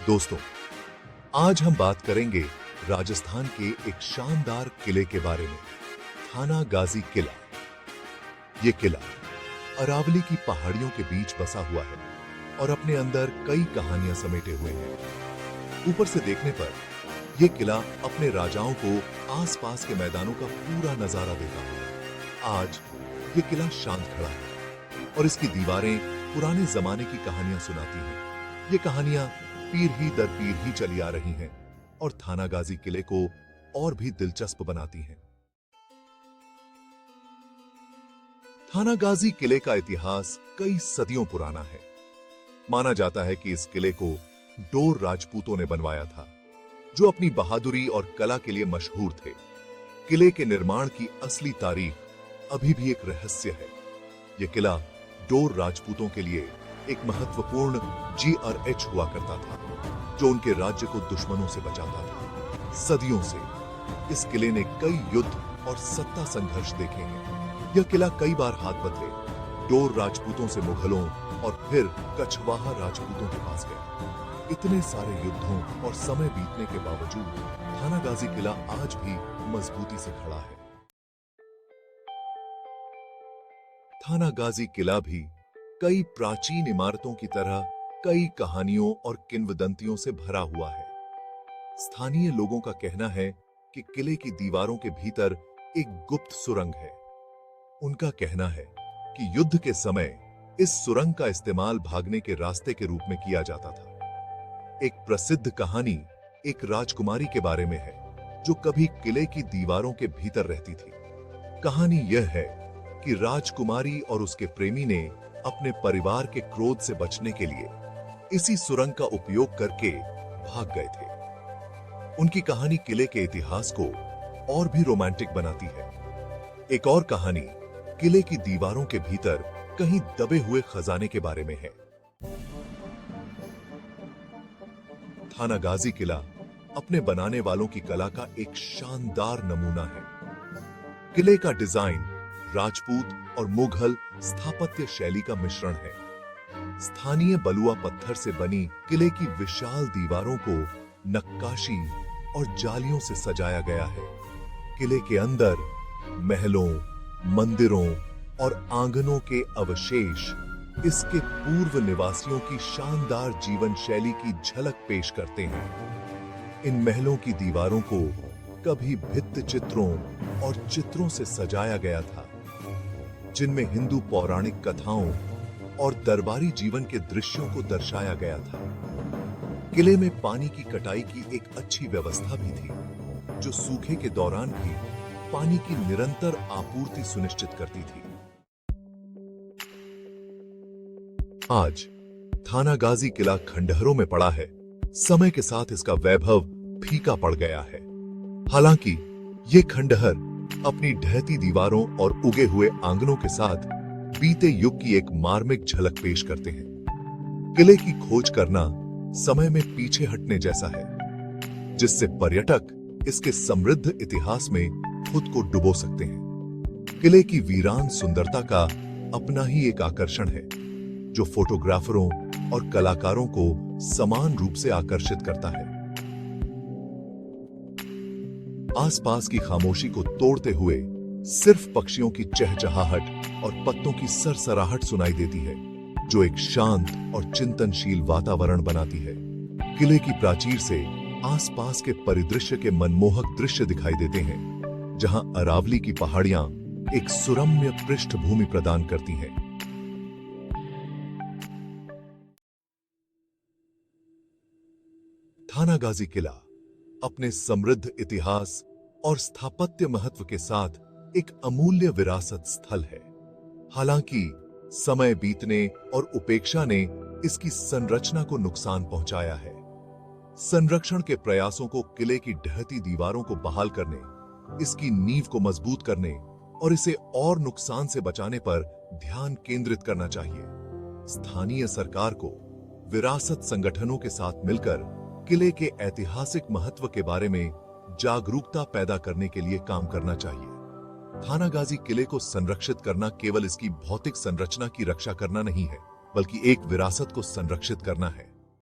दोस्तों, आज हम बात करेंगे राजस्थान के एक शानदार किले के बारे में, थानागाजी किला। ये किला अरावली की पहाड़ियों के बीच बसा हुआ है और अपने अंदर कई कहानियां समेटे हुए हैं। ऊपर से देखने पर यह किला अपने राजाओं को आसपास के मैदानों का पूरा नजारा देता है। आज ये किला शांत खड़ा है और इसकी दीवारें पुराने जमाने की कहानियां सुनाती हैं। ये कहानियां पीढ़ी दर पीढ़ी चली आ रही हैं और थानागाजी किले को और भी दिलचस्प बनाती हैं। थानागाजी किले का इतिहास कई सदियों पुराना है। माना जाता है कि इस किले को डोर राजपूतों ने बनवाया था, जो अपनी बहादुरी और कला के लिए मशहूर थे। किले के निर्माण की असली तारीख अभी भी एक रहस्य है। यह किला डोर राजपूतों के लिए एक महत्वपूर्ण GRH हुआ करता था, जो उनके राज्य को दुश्मनों से बचाता था। सदियों से इस किले ने कई युद्ध और सत्ता संघर्ष देखे हैं। यह किला कई बार हाथ बदले, डोर राजपूतों से मुगलों और फिर कछवाहा राजपूतों के पास गया। इतने सारे युद्धों और समय बीतने के बावजूद थानागाजी किला आज भी मजबूती से खड़ा है। थानागाजी किला भी कई प्राचीन इमारतों की तरह कई कहानियों और किंवदंतियों से भरा हुआ है। स्थानीय लोगों का कहना है कि किले की दीवारों के भीतर एक गुप्त सुरंग है। उनका कहना है कि युद्ध के समय इस सुरंग का इस्तेमाल भागने के रास्ते के रूप में किया जाता था। एक प्रसिद्ध कहानी एक राजकुमारी के बारे में है, जो कभी किले की दीवारों के भीतर रहती थी। कहानी यह है कि राजकुमारी और उसके प्रेमी ने अपने परिवार के क्रोध से बचने के लिए इसी सुरंग का उपयोग करके भाग गए थे। उनकी कहानी किले के इतिहास को और भी रोमांटिक बनाती है। एक और कहानी किले की दीवारों के भीतर कहीं दबे हुए खजाने के बारे में है। थानागाजी किला अपने बनाने वालों की कला का एक शानदार नमूना है। किले का डिजाइन राजपूत और मुगल स्थापत्य शैली का मिश्रण है। स्थानीय बलुआ पत्थर से बनी किले की विशाल दीवारों को नक्काशी और जालियों से सजाया गया है। किले के अंदर महलों, मंदिरों और आंगनों के अवशेष इसके पूर्व निवासियों की शानदार जीवन शैली की झलक पेश करते हैं। इन महलों की दीवारों को कभी भित्ति चित्रों और चित्रों से सजाया गया था, जिनमें हिंदू पौराणिक कथाओं और दरबारी जीवन के दृश्यों को दर्शाया गया था। किले में पानी की कटाई की एक अच्छी व्यवस्था भी थी, जो सूखे के दौरान भी पानी की निरंतर आपूर्ति सुनिश्चित करती थी। आज थानागाजी किला खंडहरों में पड़ा है। समय के साथ इसका वैभव फीका पड़ गया है। हालांकि ये खंडहर अपनी ढहती दीवारों और उगे हुए आंगनों के साथ बीते युग की एक मार्मिक झलक पेश करते हैं। किले की खोज करना समय में पीछे हटने जैसा है, जिससे पर्यटक इसके समृद्ध इतिहास में खुद को डुबो सकते हैं। किले की वीरान सुंदरता का अपना ही एक आकर्षण है, जो फोटोग्राफरों और कलाकारों को समान रूप से आकर्षित करता है। आसपास की खामोशी को तोड़ते हुए सिर्फ पक्षियों की चहचहाहट और पत्तों की सरसराहट सुनाई देती है, जो एक शांत और चिंतनशील वातावरण बनाती है। किले की प्राचीर से आसपास के परिदृश्य के मनमोहक दृश्य दिखाई देते हैं, जहां अरावली की पहाड़ियां एक सुरम्य पृष्ठभूमि प्रदान करती हैं। थानागाजी किला अपने समृद्ध इतिहास और स्थापत्य महत्व के साथ एक अमूल्य विरासत स्थल है। हालांकि समय बीतने और उपेक्षा ने इसकी संरचना को नुकसान पहुंचाया है। संरक्षण के प्रयासों को किले की ढहती दीवारों को बहाल करने, इसकी नींव को मजबूत करने और इसे और नुकसान से बचाने पर ध्यान केंद्रित करना चाहिए। स्थानीय सरकार को विरासत संगठनों के साथ मिलकर किले के ऐतिहासिक महत्व के बारे में जागरूकता पैदा करने के लिए काम करना चाहिए। थानागाजी किले को संरक्षित करना केवल इसकी भौतिक संरचना की रक्षा करना नहीं है, बल्कि एक विरासत को संरक्षित करना है।